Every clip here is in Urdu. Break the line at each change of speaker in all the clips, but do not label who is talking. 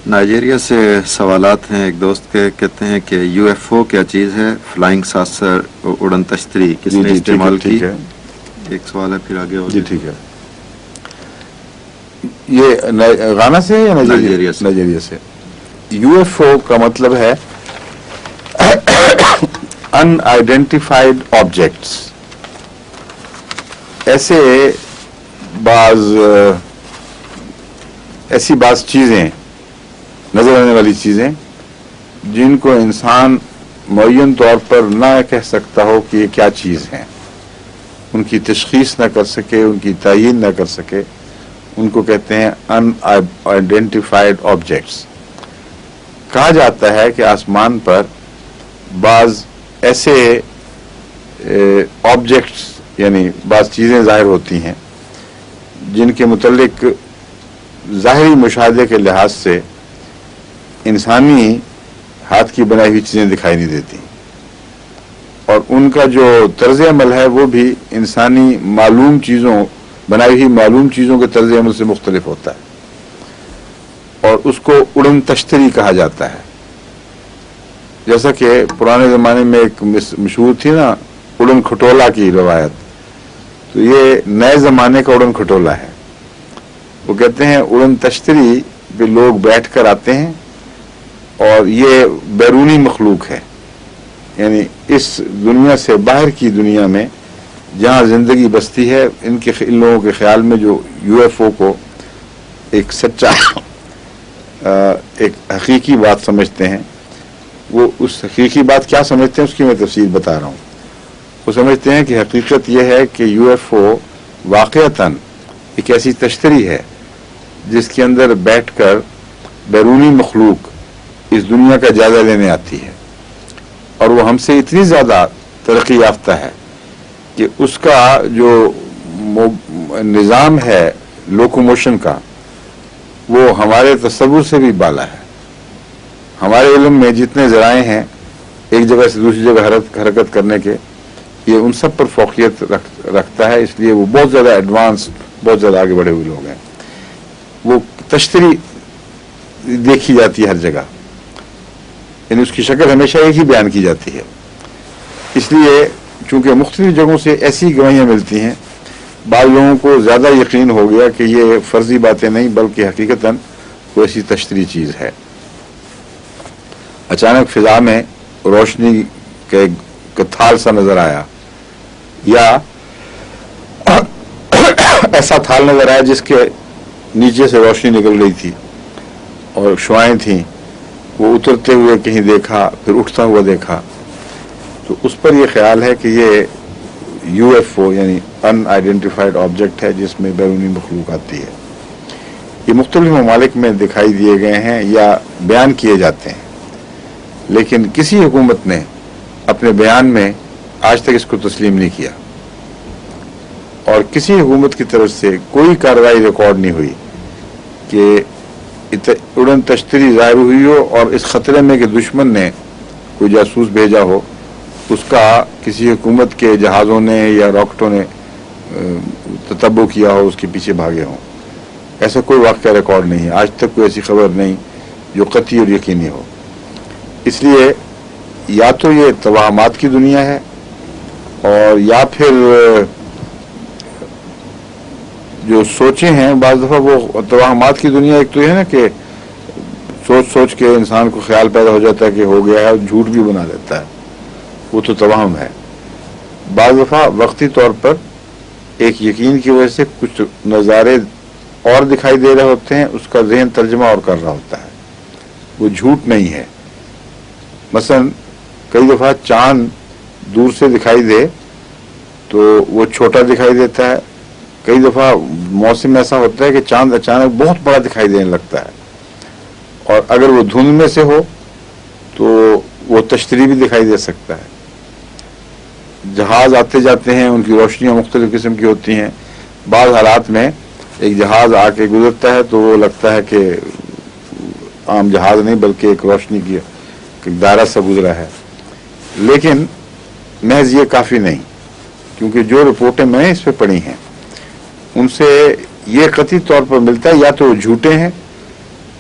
نائجیریا سے سوالات ہیں ایک دوست کے، کہتے ہیں کہ یو ایف او کیا چیز ہے، فلائنگ ساسر اڑن تشتری کس نے استعمال کی؟ ایک سوال ہے، پھر آگے ہو
جی ٹھیک ہے. یہ غانا سے یا نائجیریا سے؟ نائجیریا سے. یو ایف او کا مطلب ہے ان آئیڈینٹیفائڈ آبجیکٹس. ایسی بعض چیزیں، نظر آنے والی چیزیں جن کو انسان معین طور پر نہ کہہ سکتا ہو کہ یہ کیا چیز ہیں، ان کی تشخیص نہ کر سکے، ان کی تعین نہ کر سکے، ان کو کہتے ہیں ان آئیڈینٹیفائڈ آبجیکٹس. کہا جاتا ہے کہ آسمان پر بعض ایسے آبجیکٹس یعنی بعض چیزیں ظاہر ہوتی ہیں جن کے متعلق ظاہری مشاہدے کے لحاظ سے انسانی ہاتھ کی بنائی ہوئی چیزیں دکھائی نہیں دیتی، اور ان کا جو طرز عمل ہے وہ بھی انسانی بنائی ہوئی معلوم چیزوں کے طرز عمل سے مختلف ہوتا ہے، اور اس کو اڑن تشتری کہا جاتا ہے. جیسا کہ پرانے زمانے میں ایک مشہور تھی نا اڑن کھٹولا کی روایت، تو یہ نئے زمانے کا اڑن کھٹولا ہے. وہ کہتے ہیں اڑن تشتری پہ لوگ بیٹھ کر آتے ہیں اور یہ بیرونی مخلوق ہے، یعنی اس دنیا سے باہر کی دنیا میں جہاں زندگی بستی ہے، ان لوگوں کے خیال میں جو یو ایف او کو ایک سچا ایک حقیقی بات سمجھتے ہیں، وہ اس حقیقی بات کیا سمجھتے ہیں اس کی میں تفصیل بتا رہا ہوں. وہ سمجھتے ہیں کہ حقیقت یہ ہے کہ یو ایف او واقعتاً ایک ایسی تشتری ہے جس کے اندر بیٹھ کر بیرونی مخلوق اس دنیا کا جائزہ لینے آتی ہے، اور وہ ہم سے اتنی زیادہ ترقی یافتہ ہے کہ اس کا جو نظام ہے لوکوموشن کا وہ ہمارے تصور سے بھی بالا ہے. ہمارے علم میں جتنے ذرائع ہیں ایک جگہ سے دوسری جگہ حرکت کرنے کے، یہ ان سب پر فوقیت رکھتا ہے، اس لیے وہ بہت زیادہ ایڈوانس، بہت زیادہ آگے بڑھے ہوئے لوگ ہیں. وہ تشتری دیکھی جاتی ہے ہر جگہ، یعنی اس کی شکل ہمیشہ ایک ہی بیان کی جاتی ہے. اس لیے چونکہ مختلف جگہوں سے ایسی گواہیاں ملتی ہیں، بعض لوگوں کو زیادہ یقین ہو گیا کہ یہ فرضی باتیں نہیں بلکہ حقیقتاً کوئی ایسی تشتری چیز ہے. اچانک فضا میں روشنی کا ایک تھال سا نظر آیا، یا ایسا تھال نظر آیا جس کے نیچے سے روشنی نکل رہی تھی اور شعاعیں تھیں. وہ اترتے ہوئے کہیں دیکھا، پھر اٹھتا ہوا دیکھا، تو اس پر یہ خیال ہے کہ یہ یو ایف او یعنی ان آئیڈینٹیفائڈ آبجیکٹ ہے جس میں بیرونی مخلوق آتی ہے. یہ مختلف ممالک میں دکھائی دیے گئے ہیں یا بیان کیے جاتے ہیں، لیکن کسی حکومت نے اپنے بیان میں آج تک اس کو تسلیم نہیں کیا، اور کسی حکومت کی طرف سے کوئی کارروائی ریکارڈ نہیں ہوئی کہ اڑن تشتری ظاہر ہوئی ہو اور اس خطرے میں کہ دشمن نے کوئی جاسوس بھیجا ہو، اس کا کسی حکومت کے جہازوں نے یا راکٹوں نے تتبع کیا ہو، اس کے پیچھے بھاگے ہوں. ایسا کوئی واقعہ ریکارڈ نہیں ہے، آج تک کوئی ایسی خبر نہیں جو قطعی اور یقینی ہو. اس لیے یا تو یہ توہمات کی دنیا ہے، اور یا پھر جو سوچیں ہیں بعض دفعہ وہ توہمات کی دنیا. ایک تو یہ ہے نا کہ سوچ کے انسان کو خیال پیدا ہو جاتا ہے کہ ہو گیا ہے، اور جھوٹ بھی بنا لیتا ہے، وہ تو توہم ہے. بعض دفعہ وقتی طور پر ایک یقین کی وجہ سے کچھ نظارے اور دکھائی دے رہے ہوتے ہیں، اس کا ذہن ترجمہ اور کر رہا ہوتا ہے، وہ جھوٹ نہیں ہے. مثلا کئی دفعہ چاند دور سے دکھائی دے تو وہ چھوٹا دکھائی دیتا ہے. کئی دفعہ موسم ایسا ہوتا ہے کہ چاند اچانک بہت بڑا دکھائی دینے لگتا ہے، اور اگر وہ دھند میں سے ہو تو وہ تشتری بھی دکھائی دے سکتا ہے. جہاز آتے جاتے ہیں، ان کی روشنیاں مختلف قسم کی ہوتی ہیں. بعض حالات میں ایک جہاز آ کے گزرتا ہے تو وہ لگتا ہے کہ عام جہاز نہیں بلکہ ایک روشنی کی دائرہ سے گزرا ہے. لیکن محض یہ کافی نہیں، کیونکہ جو رپورٹیں میں نے اس پہ پڑھی ہیں ان سے یہ قطعی طور پر ملتا ہے یا تو وہ جھوٹے ہیں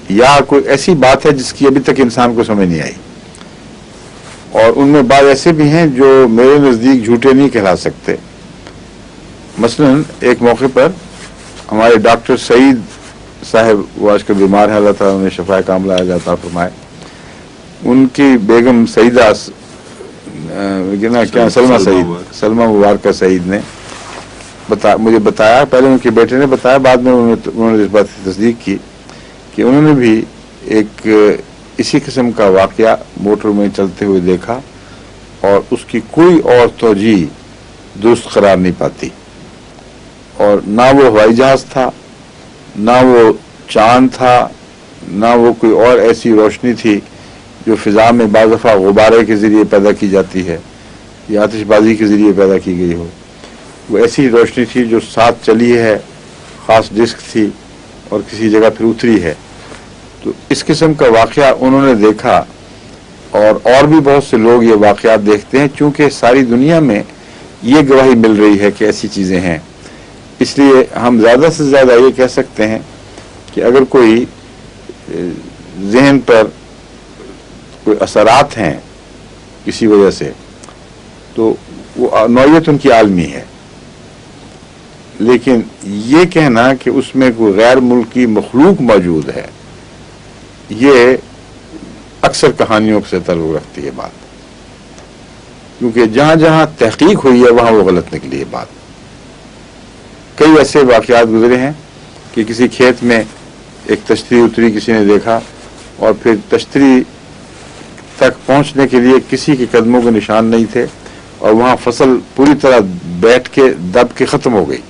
یا کوئی ایسی بات ہے جس کی ابھی تک انسان کو سمجھ نہیں آئی، اور ان میں بعض ایسے بھی ہیں جو میرے نزدیک جھوٹے نہیں کہلا سکتے. مثلا ایک موقع پر ہمارے ڈاکٹر سعید صاحب، وہ آج کل بیمار ہیں، اللہ تعالیٰ انہیں شفا کاملہ عطا فرمائے، ان کی بیگم سعیدہ سلمہ مبارکہ سعید نے مجھے بتایا، پہلے ان کے بیٹے نے بتایا، بعد میں انہوں نے اس بات کی تصدیق کی کہ انہوں نے بھی ایک اسی قسم کا واقعہ موٹر میں چلتے ہوئے دیکھا، اور اس کی کوئی اور توجہ درست قرار نہیں پاتی، اور نہ وہ ہوائی جہاز تھا، نہ وہ چاند تھا، نہ وہ کوئی اور ایسی روشنی تھی جو فضا میں بعض دفعہ غبارے کے ذریعے پیدا کی جاتی ہے یا آتش بازی کے ذریعے پیدا کی گئی ہو. وہ ایسی روشنی تھی جو ساتھ چلی ہے، خاص ڈسک تھی اور کسی جگہ پھر اتری ہے. تو اس قسم کا واقعہ انہوں نے دیکھا، اور بھی بہت سے لوگ یہ واقعات دیکھتے ہیں، چونکہ ساری دنیا میں یہ گواہی مل رہی ہے کہ ایسی چیزیں ہیں. اس لیے ہم زیادہ سے زیادہ یہ کہہ سکتے ہیں کہ اگر کوئی ذہن پر کوئی اثرات ہیں کسی وجہ سے، تو وہ نوعیت ان کی عالمی ہے. لیکن یہ کہنا کہ اس میں کوئی غیر ملکی مخلوق موجود ہے، یہ اکثر کہانیوں سے تعلق رکھتی ہے بات، کیونکہ جہاں جہاں تحقیق ہوئی ہے وہاں وہ غلط نکلی ہے بات. کئی ایسے واقعات گزرے ہیں کہ کسی کھیت میں ایک تشتری اتری، کسی نے دیکھا، اور پھر تشتری تک پہنچنے کے لیے کسی کے قدموں کے نشان نہیں تھے، اور وہاں فصل پوری طرح بیٹھ کے دب کے ختم ہو گئی.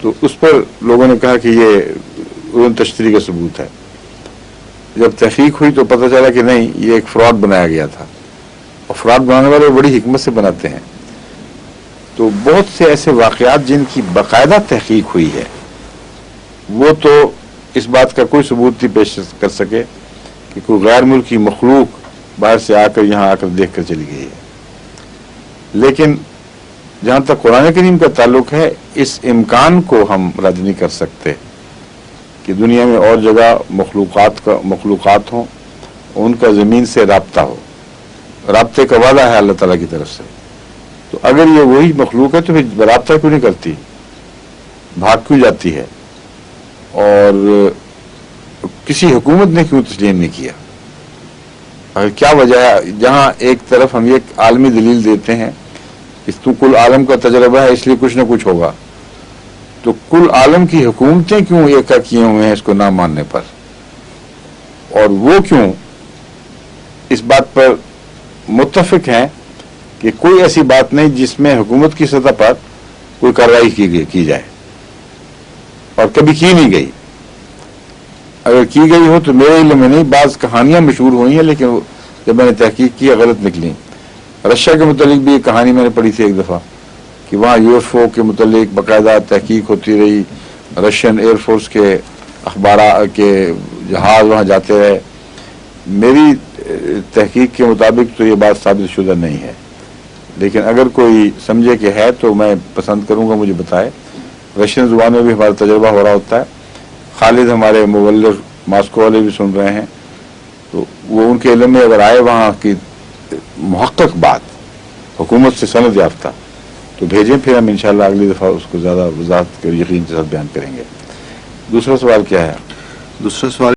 تو اس پر لوگوں نے کہا کہ یہ تشتری کا ثبوت ہے. جب تحقیق ہوئی تو پتہ چلا کہ نہیں، یہ ایک فراڈ بنایا گیا تھا، اور فراڈ بنانے والے بڑی حکمت سے بناتے ہیں. تو بہت سے ایسے واقعات جن کی باقاعدہ تحقیق ہوئی ہے، وہ تو اس بات کا کوئی ثبوت نہیں پیش کر سکے کہ کوئی غیر ملکی مخلوق باہر سے آ کر یہاں آ کر دیکھ کر چلی گئی ہے. لیکن جہاں تک قرآن کریم کا تعلق ہے، اس امکان کو ہم رد نہیں کر سکتے کہ دنیا میں اور جگہ مخلوقات ہوں، ان کا زمین سے رابطہ ہو. رابطے کا وعدہ ہے اللہ تعالیٰ کی طرف سے. تو اگر یہ وہی مخلوق ہے تو پھر رابطہ کیوں نہیں کرتی، بھاگ کیوں جاتی ہے، اور کسی حکومت نے کیوں تسلیم نہیں کیا؟ اگر کیا وجہ ہے؟ جہاں ایک طرف ہم یہ عالمی دلیل دیتے ہیں کہ تو کل عالم کا تجربہ ہے اس لیے کچھ نہ کچھ ہوگا، تو کل عالم کی حکومتیں کیوں ایکا کیے ہوئے ہیں اس کو نہ ماننے پر، اور وہ کیوں اس بات پر متفق ہیں کہ کوئی ایسی بات نہیں جس میں حکومت کی سطح پر کوئی کارروائی کی جائے، اور کبھی کی نہیں گئی. اگر کی گئی ہو تو میرے علم میں نہیں، بعض کہانیاں مشہور ہوئی ہیں لیکن جب میں نے تحقیق کی غلط نکلی. رشیا کے متعلق بھی ایک کہانی میں نے پڑھی تھی ایک دفعہ کہ وہاں UFO کے متعلق باقاعدہ تحقیق ہوتی رہی، رشین ایئر فورس کے اخبارات کے جہاز وہاں جاتے رہے. میری تحقیق کے مطابق تو یہ بات ثابت شدہ نہیں ہے، لیکن اگر کوئی سمجھے کہ ہے تو میں پسند کروں گا مجھے بتائے. رشین زبان میں بھی ہمارا تجربہ ہو رہا ہوتا ہے. خالد ہمارے مبلغ ماسکو والے بھی سن رہے ہیں، تو وہ ان کے علم میں اگر آئے وہاں کی محقق بات حکومت سے سند یافتہ تو بھیجیں، پھر ہم انشاءاللہ اگلی دفعہ اس کو زیادہ وضاحت اور یقین کے ساتھ بیان کریں گے. دوسرا سوال کیا ہے؟
دوسرا سوال